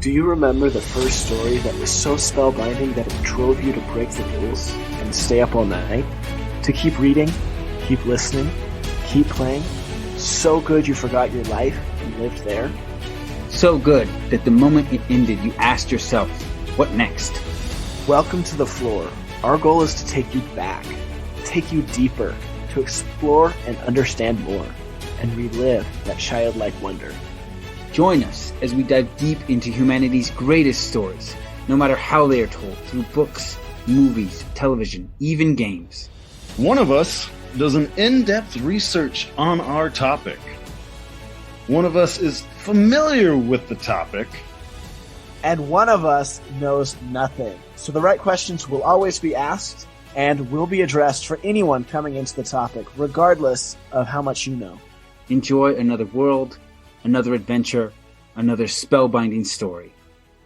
Do you remember the first story that was so spellbinding that it drove you to break the rules and stay up all night? To keep reading, keep listening, keep playing? So good you forgot your life and lived there? So good that the moment it ended, you asked yourself, what next? Welcome to the floor. Our goal is to take you back, take you deeper, to explore and understand more, and relive that childlike wonder. Join us as we dive deep into humanity's greatest stories, no matter how they are told, through books, movies, television, even games. One of us does an in-depth research on our topic. One of us is familiar with the topic. And one of us knows nothing. So the right questions will always be asked and will be addressed for anyone coming into the topic, regardless of how much you know. Enjoy another world, another adventure, another spellbinding story.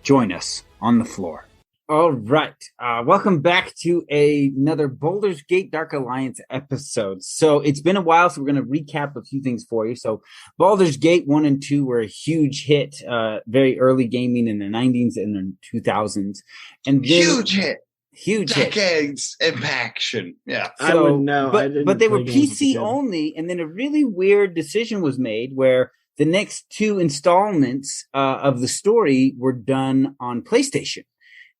Join us on the floor. All right. Welcome back to another Baldur's Gate Dark Alliance episode. So it's been a while, so we're going to recap a few things for you. So Baldur's Gate 1 and 2 were a huge hit, very early gaming in the 90s and the 2000s. And Huge hit. Huge Decades impaction. Yeah. So, I wouldn't know. But they were PC only, and then a really weird decision was made where the next two installments of the story were done on PlayStation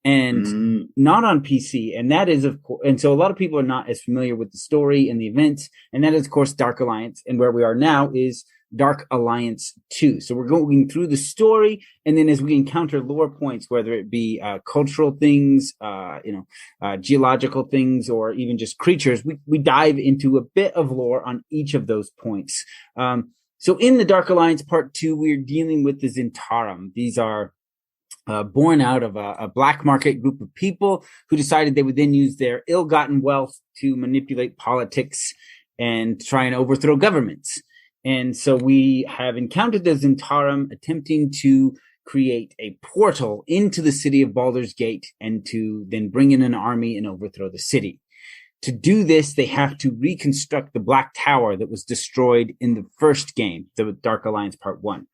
and not on PC. And that is, of course, and so a lot of people are not as familiar with the story and the events. And that is, of course, Dark Alliance. And where we are now is Dark Alliance 2. So we're going through the story, and then as we encounter lore points, whether it be cultural things, geological things, or even just creatures, we dive into a bit of lore on each of those points. So in the Dark Alliance Part 2, we're dealing with the Zhentarim. These are born out of a black market group of people who decided they would then use their ill-gotten wealth to manipulate politics and try and overthrow governments. And so we have encountered the Zhentarim attempting to create a portal into the city of Baldur's Gate and to then bring in an army and overthrow the city. To do this, they have to reconstruct the Black Tower that was destroyed in the first game, the Dark Alliance Part 1.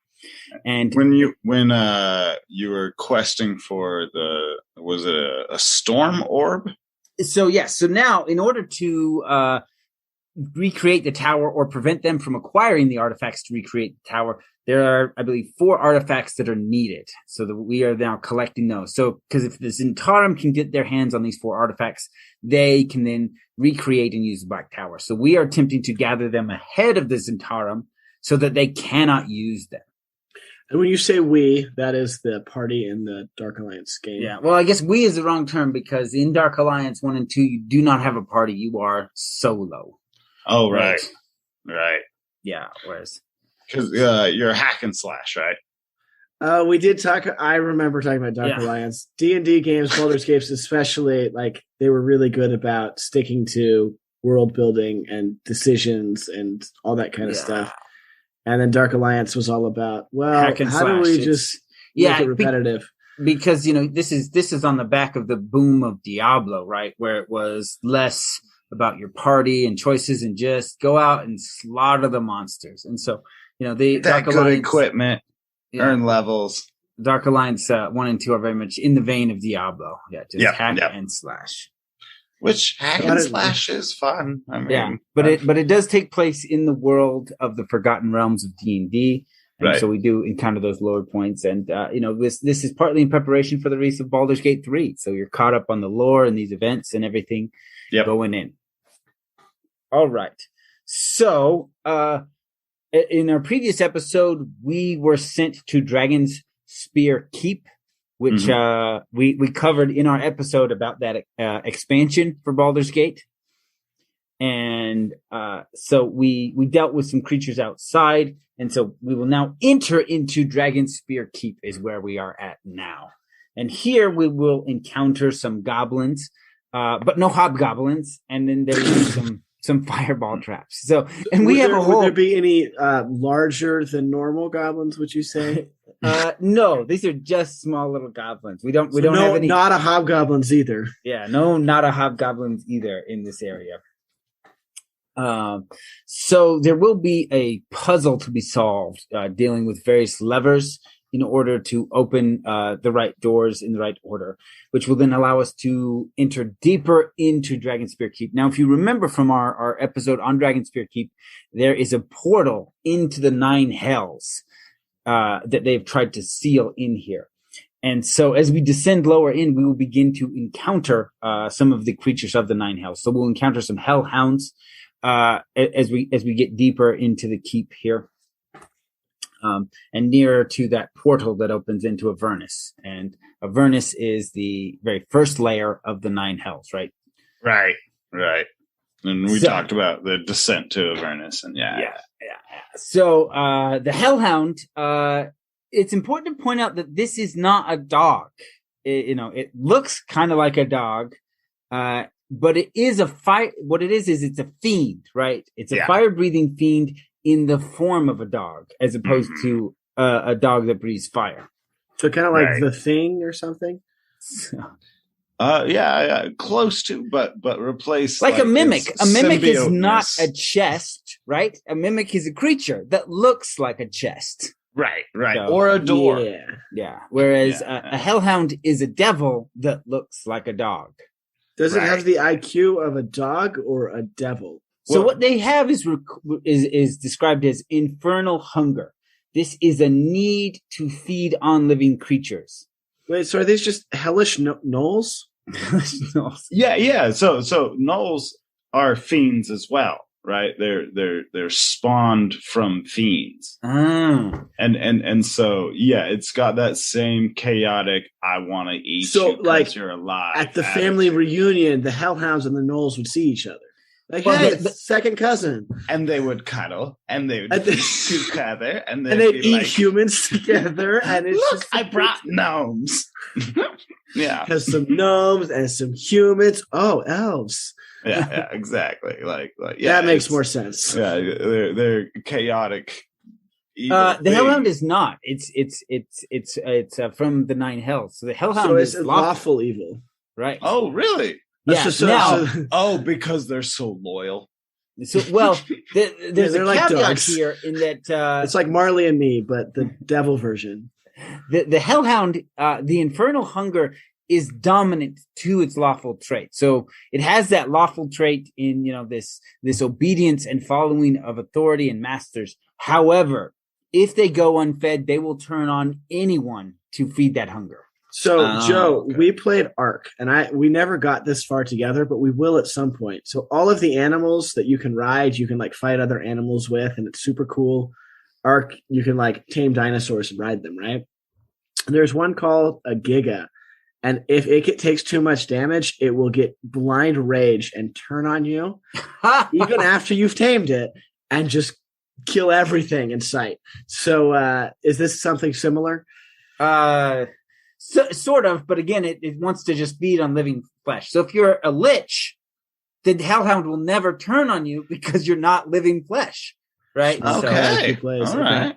And when you were questing for was it a storm orb? So yes. So now, in order to recreate the tower or prevent them from acquiring the artifacts to recreate the tower, there are, I believe, 4 artifacts that are needed. So that we are now collecting those. So because if the Zhentarim can get their hands on these 4 artifacts, they can then recreate and use the Black Tower. So we are attempting to gather them ahead of the Zhentarim so that they cannot use them. And when you say we, that is the party in the Dark Alliance game. Yeah, well, I guess we is the wrong term because in Dark Alliance 1 and 2, you do not have a party. You are solo. Oh, right. Yeah, whereas... Because you're a hack and slash, right? We did talk. I remember talking about Dark Alliance. D&D games, Baldur's Gate especially, like they were really good about sticking to world building and decisions and all that kind of stuff. And then Dark Alliance was all about, well, how do we just make it repetitive? Because, this is on the back of the boom of Diablo, right? Where it was less about your party and choices and just go out and slaughter the monsters. And so, the that Dark good Alliance equipment, earn levels. Dark Alliance 1 and 2 are very much in the vein of Diablo. Yeah, just hack and slash. Which hack and slash is fun. I mean, but it does take place in the world of the Forgotten Realms of D&D. And so we do encounter those lower points. And, this is partly in preparation for the release of Baldur's Gate 3. So you're caught up on the lore and these events and everything going in. All right. So, in our previous episode, we were sent to Dragon's Spear Keep, which we covered in our episode about that expansion for Baldur's Gate. And so we dealt with some creatures outside. And so we will now enter into Dragon's Spear Keep is where we are at now. And here we will encounter some goblins, but no hobgoblins. And then there will be some fireball traps. So, and would there be any larger than normal goblins, would you say? No, these are just small little goblins. We don't have any. Not a hobgoblins either. Yeah, no, not a hobgoblins either in this area. So there will be a puzzle to be solved, dealing with various levers in order to open the right doors in the right order, which will then allow us to enter deeper into Dragonspear Keep. Now, if you remember from our episode on Dragonspear Keep, there is a portal into the 9 hells that they've tried to seal in here. And so as we descend lower in, we will begin to encounter some of the creatures of the 9 hells. So we'll encounter some hellhounds as we get deeper into the keep here. And nearer to that portal that opens into Avernus. And Avernus is the very first layer of the 9 hells, right? Right. And we talked about the descent to Avernus, and yeah. So the Hellhound, it's important to point out that this is not a dog. It looks kind of like a dog, but it is a fire. What it is it's a fiend, right? It's a fire-breathing fiend in the form of a dog, as opposed to a dog that breathes fire. So kind of like The Thing or something? Close to, but replace like a mimic. A mimic is not a chest, right? A mimic is a creature that looks like a chest. Right. So, or a door. Yeah. Whereas a hellhound is a devil that looks like a dog. Does it have the IQ of a dog or a devil? So what they have is described as infernal hunger. This is a need to feed on living creatures. Wait, so are these just hellish gnolls? Yeah. So gnolls are fiends as well, right? They're spawned from fiends. Oh. And so it's got that same chaotic I want to eat you because you're alive. At the family reunion, the hellhounds and the gnolls would see each other. Like, hey, the second cousin. And they would cuddle, and they would eat together, and they'd eat humans together, and it's look, I brought gnomes. Yeah. Has some gnomes and some humans. Oh, elves. Yeah, exactly. Like that makes more sense. Yeah, they're chaotic. The Hellhound is not. It's from the 9 hells. So the Hellhound is lawful evil. Right. Oh, really? Because they're so loyal. So, there's a like caveat dogs here in that it's like Marley and Me, but the devil version. The Hellhound, the infernal hunger, is dominant to its lawful trait. So it has that lawful trait in this obedience and following of authority and masters. However, if they go unfed, they will turn on anyone to feed that hunger. So, Joe, we played Ark, and we never got this far together, but we will at some point. So all of the animals that you can ride, you can fight other animals with, and it's super cool. Ark, you can tame dinosaurs and ride them, right? And there's one called a Giga, and if it takes too much damage, it will get blind rage and turn on you, even after you've tamed it, and just kill everything in sight. So is this something similar? So, sort of, but again, it wants to just feed on living flesh. So if you're a lich, the Hellhound will never turn on you because you're not living flesh, right? Okay. All right.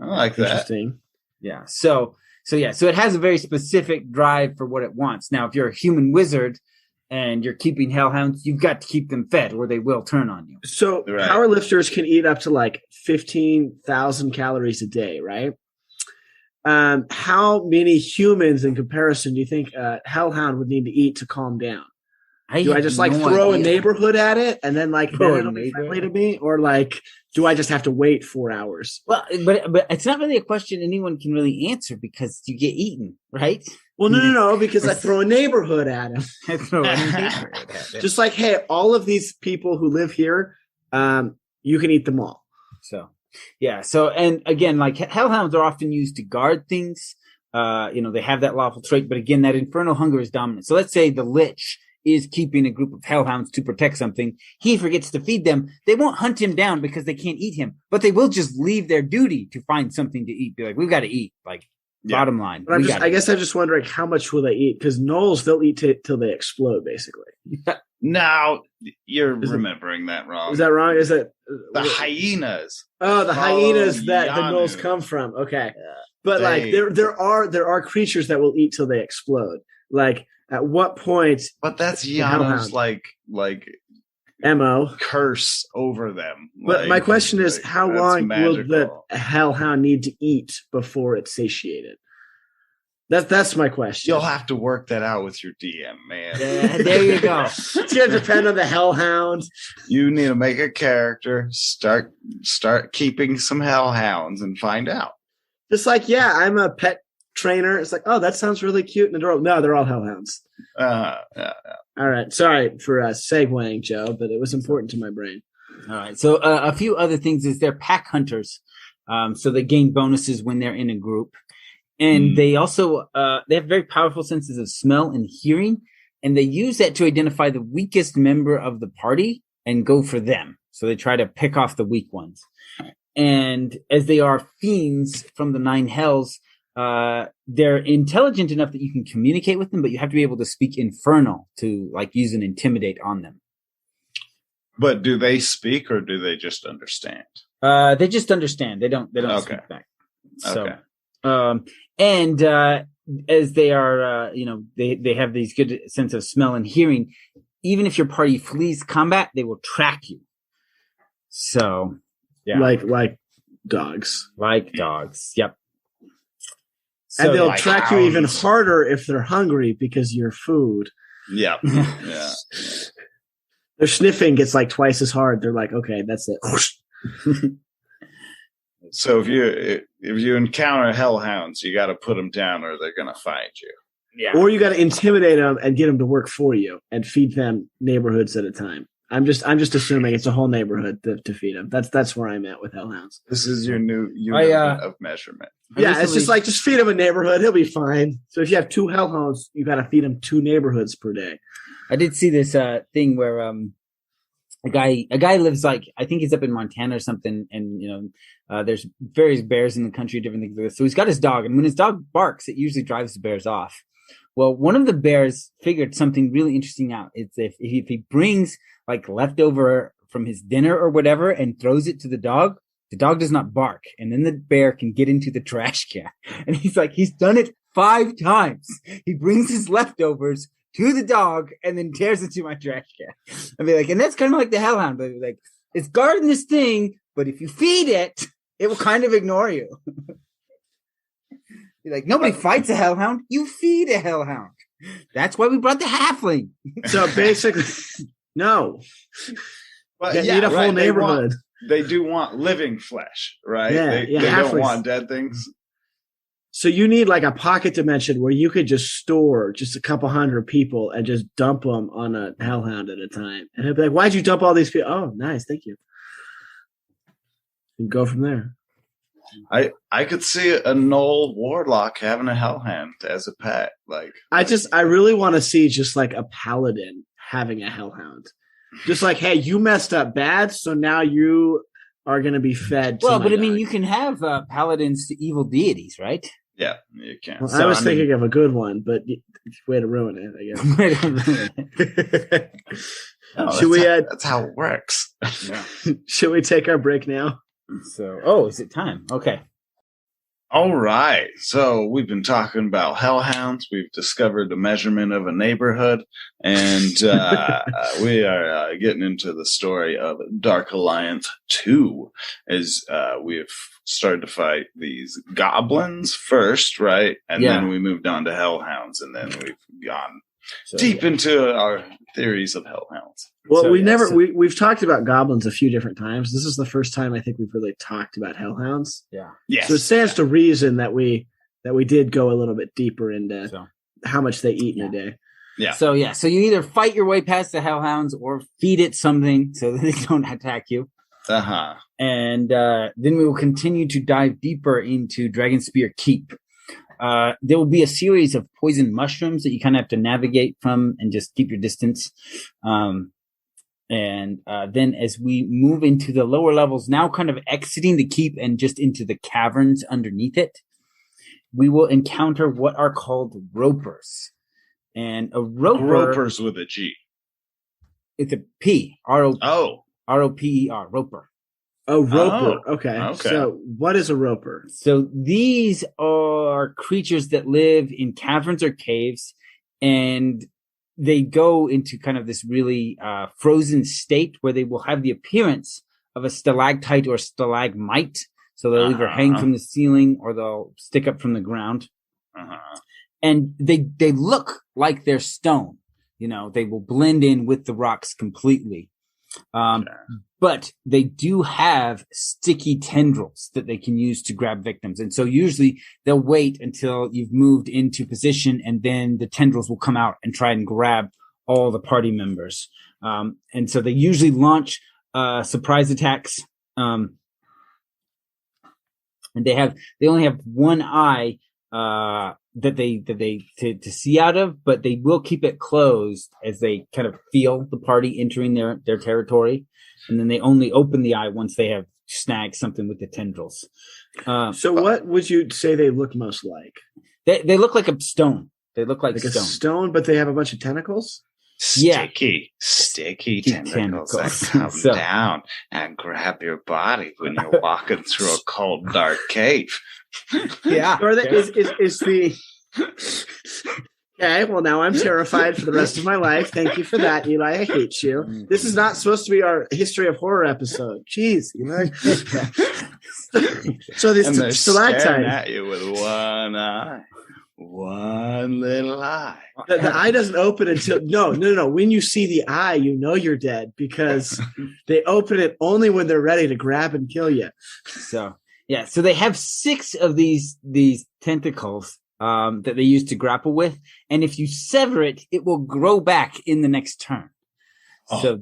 I like that. Interesting. Yeah. So it has a very specific drive for what it wants. Now, if you're a human wizard and you're keeping Hellhounds, you've got to keep them fed or they will turn on you. So powerlifters can eat up to 15,000 calories a day, right? How many humans in comparison do you think Hellhound would need to eat to calm down? Do I just throw a neighborhood at it and then then it'll be friendly to me? Or do I just have to wait 4 hours? Well, but it's not really a question anyone can really answer because you get eaten, right? Well, no, because I throw a neighborhood at him. I throw a neighborhood at him. Just hey, all of these people who live here, you can eat them all. So. Yeah. So, and again, Hellhounds are often used to guard things. They have that lawful trait, but again, that infernal hunger is dominant. So let's say the Lich is keeping a group of Hellhounds to protect something. He forgets to feed them. They won't hunt him down because they can't eat him, but they will just leave their duty to find something to eat. Be like, we've got to eat. Bottom line. But I guess I'm just wondering how much will they eat? Because gnolls, they'll eat till they explode, basically. Now you're remembering that wrong. Is that wrong? Is it the hyenas? Oh, the hyenas that the gnolls come from. Okay, but there are creatures that will eat till they explode. At what point? But that's Yano's MO curse over them. But my question is, how long will the hellhound need to eat before it's satiated? That's my question. You'll have to work that out with your DM, man. Yeah, there you go. It's going to depend on the hellhound. You need to make a character, start keeping some hellhounds, and find out. Just like, I'm a pet trainer. It's like, oh, that sounds really cute and adorable. No, they're all hellhounds. Yeah. All right. Sorry for segueing, Joe, but it was important to my brain. All right. So a few other things is they're pack hunters. So they gain bonuses when they're in a group. And they also they have very powerful senses of smell and hearing, and they use that to identify the weakest member of the party and go for them. So they try to pick off the weak ones. And as they are fiends from the 9 hells, they're intelligent enough that you can communicate with them, but you have to be able to speak Infernal to use and intimidate on them. But do they speak or do they just understand? They just understand. They don't speak back. So, and as they are, they have these good sense of smell and hearing. Even if your party flees combat, they will track you. So, yeah, like dogs. Like dogs. Yep. So, and they'll track you even harder if they're hungry because you're food. Yeah. Yeah. Their sniffing gets twice as hard. They're like, okay, that's it. So if you encounter hellhounds, you got to put them down, or they're gonna find you. Yeah. Or you got to intimidate them and get them to work for you and feed them neighborhoods at a time. I'm just assuming it's a whole neighborhood to feed them. That's where I'm at with hellhounds. This is your new unit of measurement. Yeah, it's just feed him a neighborhood. He'll be fine. So if you have 2 hellhounds, you got to feed him 2 neighborhoods per day. I did see this thing where a guy lives I think he's up in Montana or something, and there's various bears in the country, different things like this. So he's got his dog, and when his dog barks, it usually drives the bears off. Well, one of the bears figured something really interesting out. It's if he brings leftover from his dinner or whatever and throws it to the dog does not bark, and then the bear can get into the trash can. And he's done it 5 times. He brings his leftovers to the dog and then tears it to my trash can. I'd be and that's kind of like the hellhound, but it's guarding this thing, but if you feed it, it will kind of ignore you. You're nobody fights a hellhound. You feed a hellhound. That's why we brought the halfling. So basically, no. But you need a whole neighborhood. They do want living flesh, right? Yeah, they don't want dead things. So you need a pocket dimension where you could just store just a couple hundred people and just dump them on a hellhound at a time. And it'd be why'd you dump all these people? Oh, nice. Thank you. And go from there. I could see a Gnoll warlock having a hellhound as a pet. I really want to see just a paladin having a hellhound. Just hey, you messed up bad, so now you are going to be fed. Well, but I mean, you can have paladins to evil deities, right? Yeah, you can. Well, I was thinking of a good one, but way to ruin it, I guess. That's how it works. Yeah. Should we take our break now? So, is it time? Okay. All right. So we've been talking about hellhounds. We've discovered the measurement of a neighborhood, and we are getting into the story of Dark Alliance 2 as we've started to fight these goblins first, right? And then we moved on to hellhounds, and then we've gone deep into our theories of hellhounds. Well, we've talked about goblins a few different times. This is the first time I think we've really talked about hellhounds. Yeah. Yes. So it stands to reason that we did go a little bit deeper into how much they eat in a day. Yeah. So you either fight your way past the hellhounds or feed it something so that they don't attack you. Uh-huh. And then we will continue to dive deeper into Dragonspear Keep. There will be a series of poison mushrooms that you kind of have to navigate from and just keep your distance. And then as we move into the lower levels, now kind of exiting the keep and just into the caverns underneath it, we will encounter what are called ropers. And a roper... Ropers with a G. It's a P. R-O-P-E-R. Roper. Oh, roper. Oh, okay. So what is a roper? So these are creatures that live in caverns or caves, and they go into kind of this really frozen state where they will have the appearance of a stalactite or stalagmite. So they'll either hang from the ceiling or they'll stick up from the ground. And they look like they're stone. You know, they will blend in with the rocks completely. But they do have sticky tendrils that they can use to grab victims. And so usually they'll wait until you've moved into position, and then the tendrils will come out and try and grab all the party members. And so they usually launch surprise attacks. And they only have one eye that they to see out of, but they will keep it closed as they kind of feel the party entering their territory, and then they only open the eye once they have snagged something with the tendrils. So what would you say they look most like? They look like a stone. They look like a stone, but they have a bunch of tentacles. Sticky tentacles that come down and grab your body when you're walking through a cold, dark cave. Yeah. Or is the okay, well, now I'm terrified for the rest of my life. Thank you for that, Eli. I hate you. This is not supposed to be our history of horror episode. Jeez, Eli. So this stalactite at you with one eye. One little eye. The eye doesn't open until no. When you see the eye, you know you're dead because they open it only when they're ready to grab and kill you. So they have 6 of these tentacles that they use to grapple with, and if you sever it, it will grow back in the next turn. So,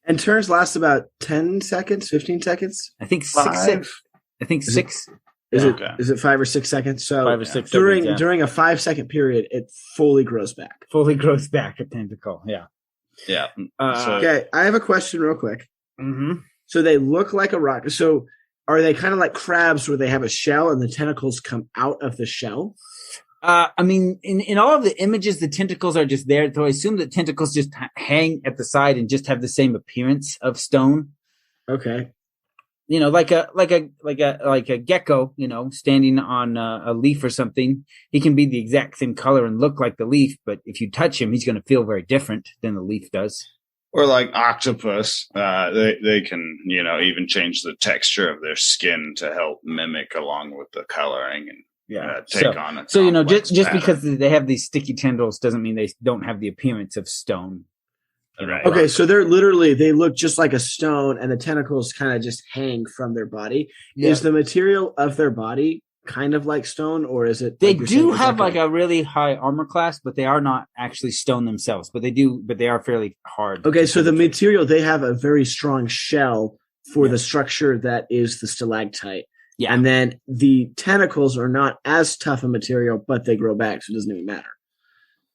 and turns last about 10 seconds, 15 seconds. I think 6. I think 6. Is it 5 or 6 seconds? So 5 or 6 during seconds, during a 5-second period, it fully grows back. Fully grows back a tentacle. Yeah. Yeah. Okay, I have a question real quick. Mm-hmm. So they look like a rock. So are they kind of like crabs where they have a shell and the tentacles come out of the shell? I mean, in all of the images, the tentacles are just there. So I assume that tentacles just hang at the side and just have the same appearance of stone. Okay. You know, like a gecko, you know, standing on a leaf or something. He can be the exact same color and look like the leaf, but if you touch him, he's going to feel very different than the leaf does. Or like octopus, they can, you know, even change the texture of their skin to help mimic along with the coloring and take on it. So, you know, just because they have these sticky tendrils doesn't mean they don't have the appearance of stone. Right. Okay, so they look just like a stone, and the tentacles kind of just hang from their body. Yeah. Is the material of their body kind of like stone, or is it? They do have like a really high armor class, but they are not actually stone themselves. But they are fairly hard. Okay, so the material, they have a very strong shell for the structure that is the stalactite. Yeah, and then the tentacles are not as tough a material, but they grow back, so it doesn't even matter.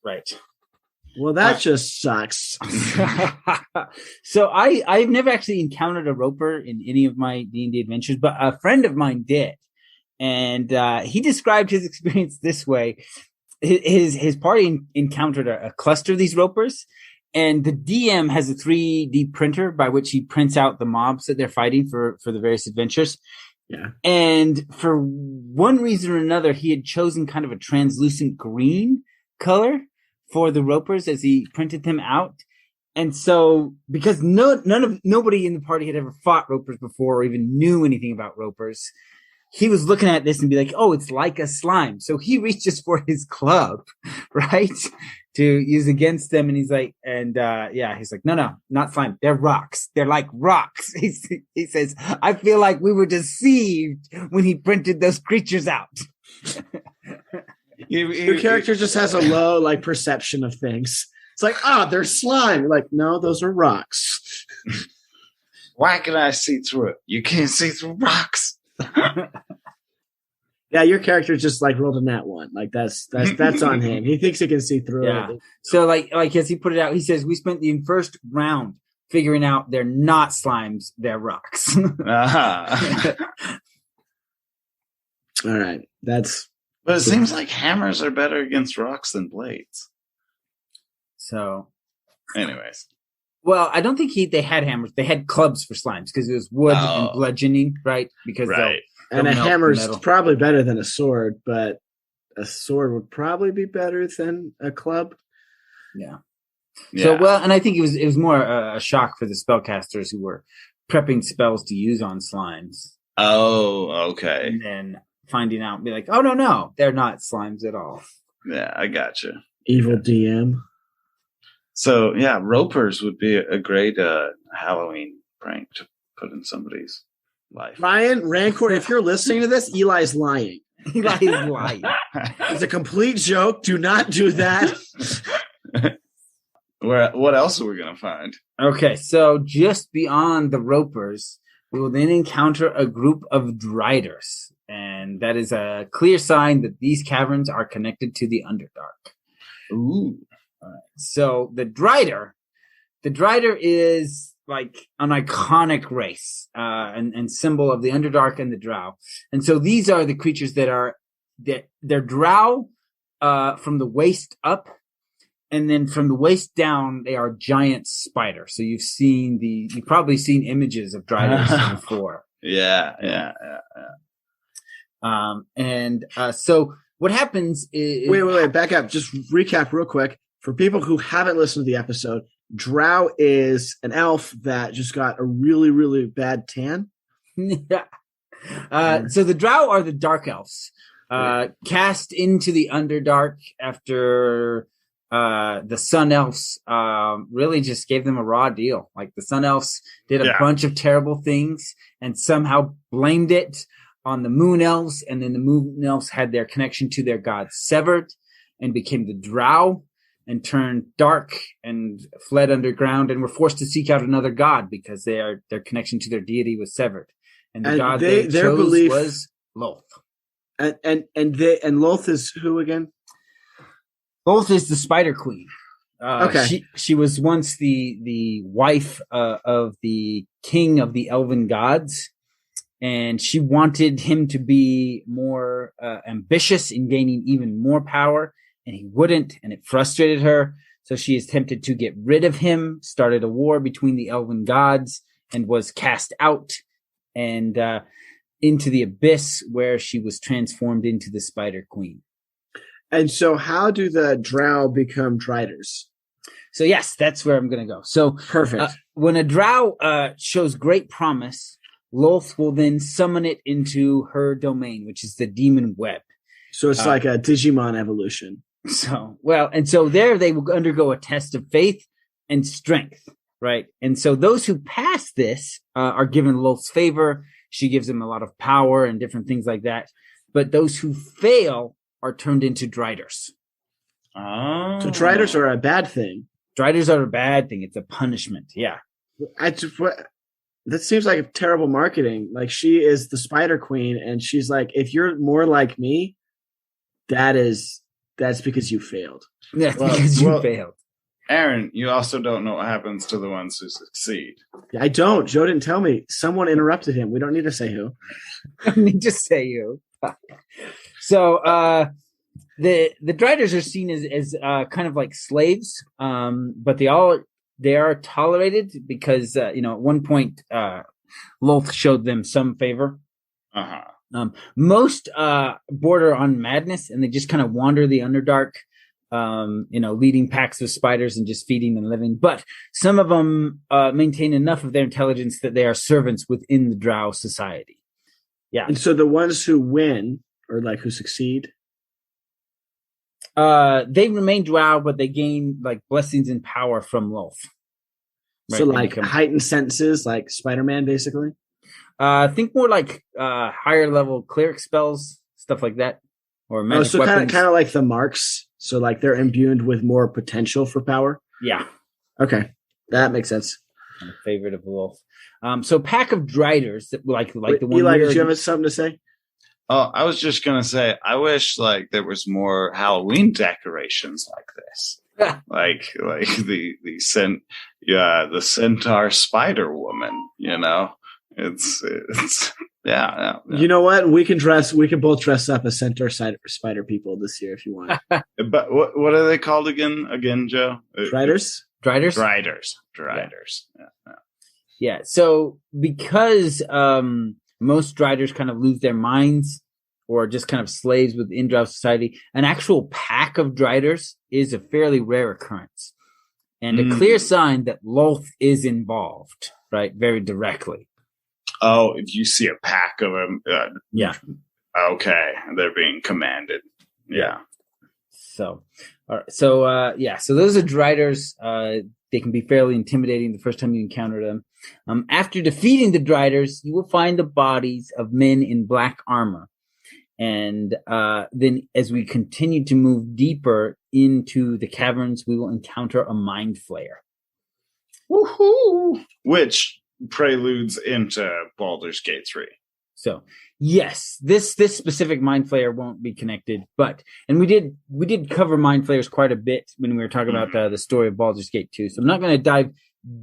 Right. Well, that just sucks. So I've never actually encountered a roper in any of my D&D adventures, but a friend of mine did. And he described his experience this way. His party encountered a cluster of these ropers, and the DM has a 3D printer by which he prints out the mobs that they're fighting for the various adventures. Yeah. And for one reason or another, he had chosen kind of a translucent green color for the ropers as he printed them out. And so, because nobody in the party had ever fought ropers before or even knew anything about ropers, he was looking at this and be like, oh, it's like a slime. So he reaches for his club, right, to use against them. And he's like, he's like, no, not slime. They're rocks. They're like rocks. He says, I feel like we were deceived when he printed those creatures out. Your character just has a low perception of things. It's like, they're slime. You're like, no, those are rocks. Why can I see through it? You can't see through rocks. Yeah, your character just rolled a nat 1. That's on him. He thinks he can see through it. So as he put it out, he says, we spent the first round figuring out they're not slimes, they're rocks. Uh-huh. All right. But it seems like hammers are better against rocks than blades. So, anyways. Well, I don't think they had hammers. They had clubs for slimes because it was wood and bludgeoning, right? Because and a hammer's probably better than a sword, but a sword would probably be better than a club. Yeah. So, well, and I think it was more a shock for the spellcasters who were prepping spells to use on slimes. Oh, okay. And then finding out and be like, oh, no, they're not slimes at all. Yeah, I gotcha. Evil DM. So, yeah, ropers would be a great Halloween prank to put in somebody's life. Ryan, Rancor, if you're listening to this, Eli's lying. Eli's lying. It's a complete joke. Do not do that. What else are we going to find? Okay, so just beyond the ropers, we will then encounter a group of driders. And that is a clear sign that these caverns are connected to the Underdark. Ooh. All right. So the Drider is like an iconic race and symbol of the Underdark and the Drow. And so these are the creatures they're Drow from the waist up, and then from the waist down they are giant spiders. So you've probably seen images of Driders before. Yeah. So what happens is wait, back up. Just recap real quick. For people who haven't listened to the episode, Drow is an elf that just got a really, really bad tan. Yeah. So the Drow are the Dark Elves, cast into the Underdark after the Sun Elves really just gave them a raw deal. Like the Sun Elves did a bunch of terrible things and somehow blamed it on the Moon Elves, and then the Moon Elves had their connection to their gods severed and became the Drow, and turned dark and fled underground and were forced to seek out another god because their connection to their deity was severed. And the god they chose was Lolth. And Lolth is who again? Lolth is the Spider Queen. Okay. She was once the wife of the king of the elven gods, and she wanted him to be more ambitious in gaining even more power. And he wouldn't, and it frustrated her. So she attempted to get rid of him, started a war between the elven gods, and was cast out and into the abyss, where she was transformed into the Spider Queen. And so how do the Drow become Driders? So yes, that's where I'm going to go. So perfect. When a Drow shows great promise, Lolth will then summon it into her domain, which is the Demon Web. So it's like a Digimon evolution. So there they will undergo a test of faith and strength, right? And so those who pass this are given Lolth's favor. She gives them a lot of power and different things like that. But those who fail are turned into Driders. Oh. So Driders are a bad thing. Driders are a bad thing. It's a punishment. Yeah. That seems like terrible marketing. Like, she is the Spider Queen, and she's like, if you're more like me, that's because you failed. Yeah, because you failed. Aaron, you also don't know what happens to the ones who succeed. I don't. Joe didn't tell me. Someone interrupted him. We don't need to say who. I need to say who. So the Driders are seen as kind of like slaves, but they are tolerated because at one point Lolth showed them some favor. Uh-huh. Most border on madness, and they just kind of wander the Underdark, leading packs of spiders and just feeding and living. But some of them maintain enough of their intelligence that they are servants within the Drow society. Yeah. And so the ones who win, or like who succeed, they remain Drow, but they gain like blessings and power from Lolth. Right? So like heightened senses, like Spider-Man, basically. Think more like higher level cleric spells, stuff like that, or magic so weapons. kind of like the marks. So like they're imbued with more potential for power. Yeah. Okay, that makes sense. I'm a favorite of Lolth. So pack of Driders that like the one. Eli, did you have something to say? Oh, I was just gonna say, I wish like there was more Halloween decorations like this. like the centaur spider woman, It's yeah. You know what? We can both dress up as centaur spider people this year if you want. But what are they called again, Joe? Driders? Driders. Yeah. So because most Driders kind of lose their minds or just kind of slaves within Drow society, an actual pack of Driders is a fairly rare occurrence. And a clear sign that Lolth is involved, right? Very directly. Oh, if you see a pack of them. Yeah. Okay. They're being commanded. Yeah. So, all right. So those are Driders. They can be fairly intimidating the first time you encounter them. After defeating the Driders, you will find the bodies of men in black armor. And then as we continue to move deeper into the caverns, we will encounter a Mindflayer. Woohoo! Which preludes into Baldur's Gate 3. So, yes, this specific Mindflayer won't be connected, and we did cover Mindflayers quite a bit when we were talking about the story of Baldur's Gate 2. So I'm not going to dive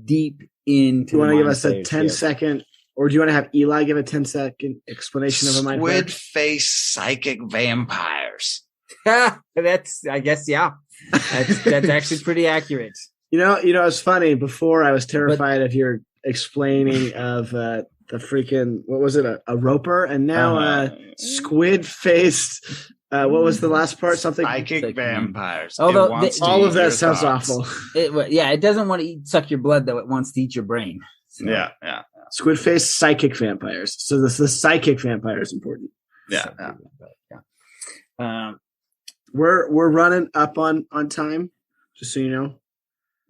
deep into. Do you want to give us a 10-second, or do you want to have Eli give a 10-second explanation of a Mindflayer? Squid-face psychic vampires. That's, I guess, yeah. That's actually pretty accurate. You know, it's funny. Before I was terrified of your explaining of the freaking, what was it, a roper, and now squid-faced. What was the last part? Something psychic vampires. Although all of that sounds awful. It doesn't want to suck your blood, though. It wants to eat your brain. So. Yeah. Squid-faced psychic vampires. So the psychic vampire is important. Yeah. We're running up on time, just so you know.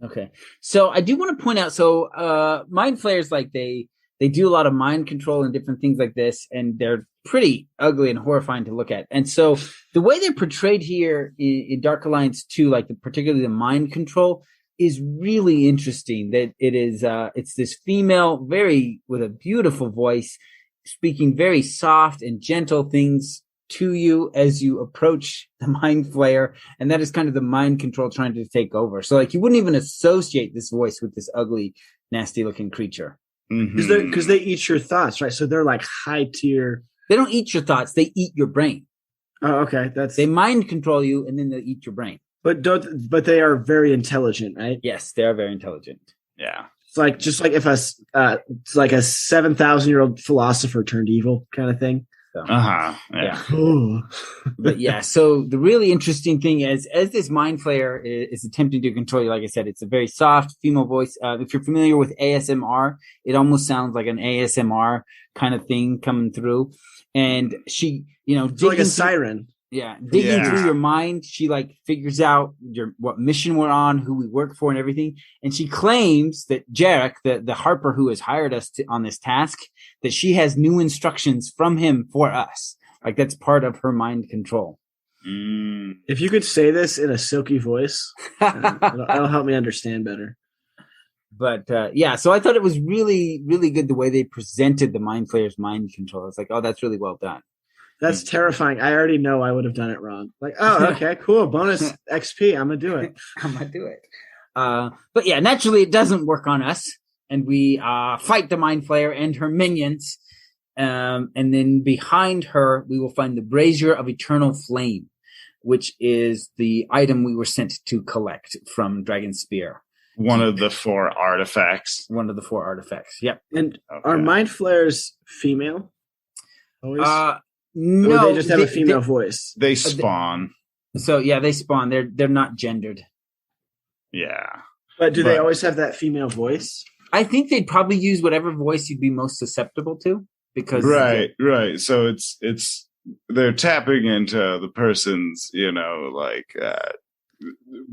Okay. So I do want to point out, Mind Flayers, like they do a lot of mind control and different things like this, and they're pretty ugly and horrifying to look at. And so the way they're portrayed here in Dark Alliance 2, like particularly the mind control, is really interesting. That it is, it's this female, with a beautiful voice, speaking very soft and gentle things to you as you approach the Mind Flayer, and that is kind of the mind control trying to take over. So, like, you wouldn't even associate this voice with this ugly, nasty-looking creature. Because they eat your thoughts, right? So they're like high tier. They don't eat your thoughts; they eat your brain. Oh, okay. They mind control you, and then they eat your brain. But they are very intelligent, right? Yes, they are very intelligent. Yeah. It's like just like if it's like a 7,000-year-old philosopher turned evil kind of thing. So, yeah. But yeah, so the really interesting thing is, as this Mind Flayer is attempting to control you, like I said, it's a very soft female voice. If you're familiar with ASMR, it almost sounds like an ASMR kind of thing coming through. And she, it's like a siren. Digging through your mind, she like figures out what mission we're on, who we work for, and everything. And she claims that Jarek, the Harper who has hired us on this task, that she has new instructions from him for us. Like that's part of her mind control. If you could say this in a silky voice, it'll help me understand better. But so I thought it was really, really good the way they presented the Mind Flayer's mind control. It's like, oh, that's really well done. That's terrifying. I already know I would have done it wrong. Like, oh, okay, cool. Bonus XP. I'm going to do it. But yeah, naturally it doesn't work on us. And we fight the Mind Flayer and her minions. And then behind her, we will find the Brazier of Eternal Flame, which is the item we were sent to collect from Dragon Spear. One of the 4 artifacts. Yep. And are Mind Flayers female? Always? No, or they just have a female voice. They spawn. They spawn. They're not gendered. Yeah. But do they always have that female voice? I think they'd probably use whatever voice you'd be most susceptible to, because right. So it's they're tapping into the person's,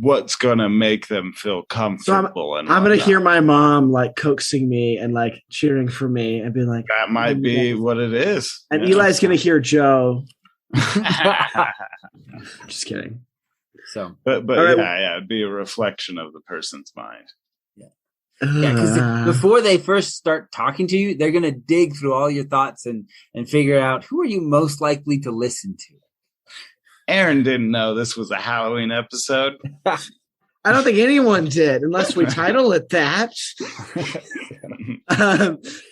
what's gonna make them feel comfortable. So I'm gonna hear my mom like coaxing me and like cheering for me and be like, that might be what it is. And Eli's gonna hear Joe. Just kidding. So, but it'd be a reflection of the person's mind. Yeah, because before they first start talking to you, they're gonna dig through all your thoughts and figure out who are you most likely to listen to. Aaron didn't know this was a Halloween episode. I don't think anyone did, unless we title it that.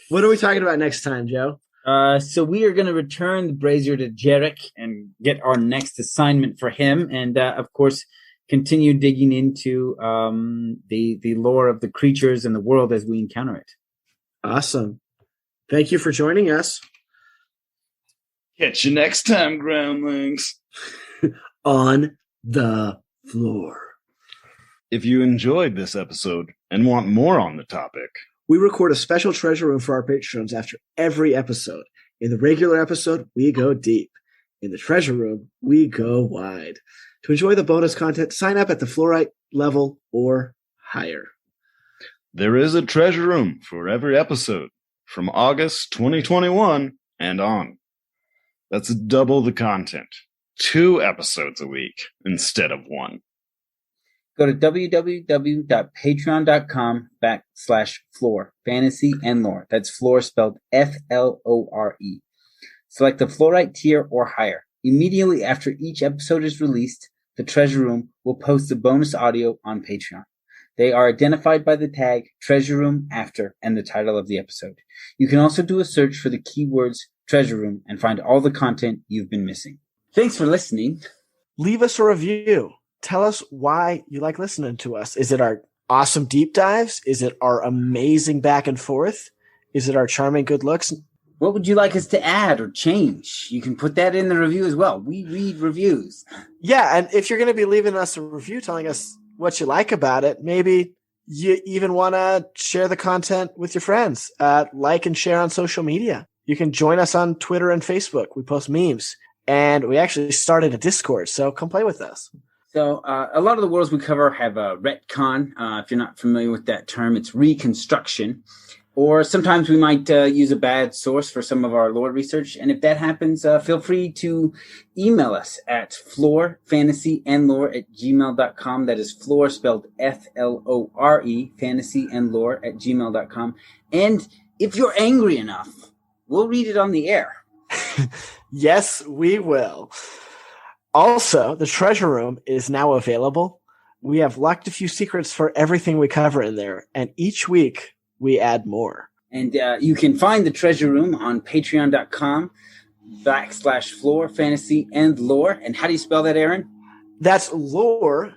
What are we talking about next time, Joe? So we are going to return the Brazier to Jarek and get our next assignment for him. And, of course, continue digging into the lore of the creatures and the world as we encounter it. Awesome. Thank you for joining us. Catch you next time, groundlings. On the floor. If you enjoyed this episode and want more on the topic, we record a special treasure room for our patrons after every episode. In the regular episode, we go deep. In the treasure room, we go wide. To enjoy the bonus content, sign up at the fluorite level or higher. There is a treasure room for every episode from August 2021 and on. That's double the content. 2 episodes a week instead of 1. Go to www.patreon.com/floor, fantasy and lore. That's floor spelled FLORE. Select the fluorite tier or higher. Immediately after each episode is released, the treasure room will post the bonus audio on Patreon. They are identified by the tag Treasure Room After and the title of the episode. You can also do a search for the keywords Treasure Room and find all the content you've been missing. Thanks for listening. Leave us a review. Tell us why you like listening to us. Is it our awesome deep dives? Is it our amazing back and forth? Is it our charming good looks? What would you like us to add or change? You can put that in the review as well. We read reviews. Yeah, and if you're going to be leaving us a review telling us what you like about it, maybe you even want to share the content with your friends. Like and share on social media. You can join us on Twitter and Facebook. We post memes. And we actually started a Discord, so come play with us. So a lot of the worlds we cover have a retcon. If you're not familiar with that term, it's reconstruction. Or sometimes we might use a bad source for some of our lore research. And if that happens, feel free to email us at floorfantasyandlore@gmail.com. That is floor spelled FLORE, fantasyandlore@gmail.com. And if you're angry enough, we'll read it on the air. Yes, we will. Also, the treasure room is now available. We have locked a few secrets for everything we cover in there, and each week we add more. And you can find the treasure room on patreon.com/floor, fantasy, and lore. And how do you spell that, Aaron? That's lore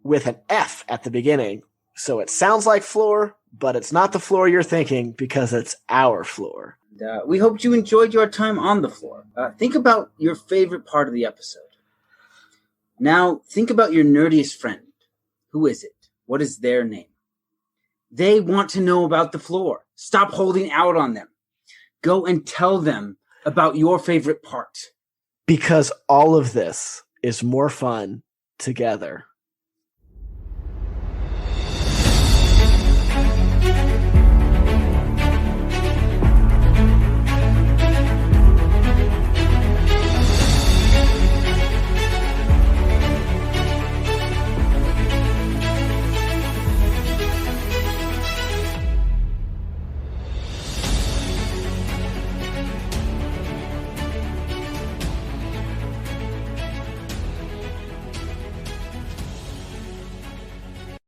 with an F at the beginning. So it sounds like floor, but it's not the floor you're thinking because it's our floor. We hope you enjoyed your time on the floor. Think about your favorite part of the episode. Now, think about your nerdiest friend. Who is it? What is their name? They want to know about the floor. Stop holding out on them. Go and tell them about your favorite part. Because all of this is more fun together.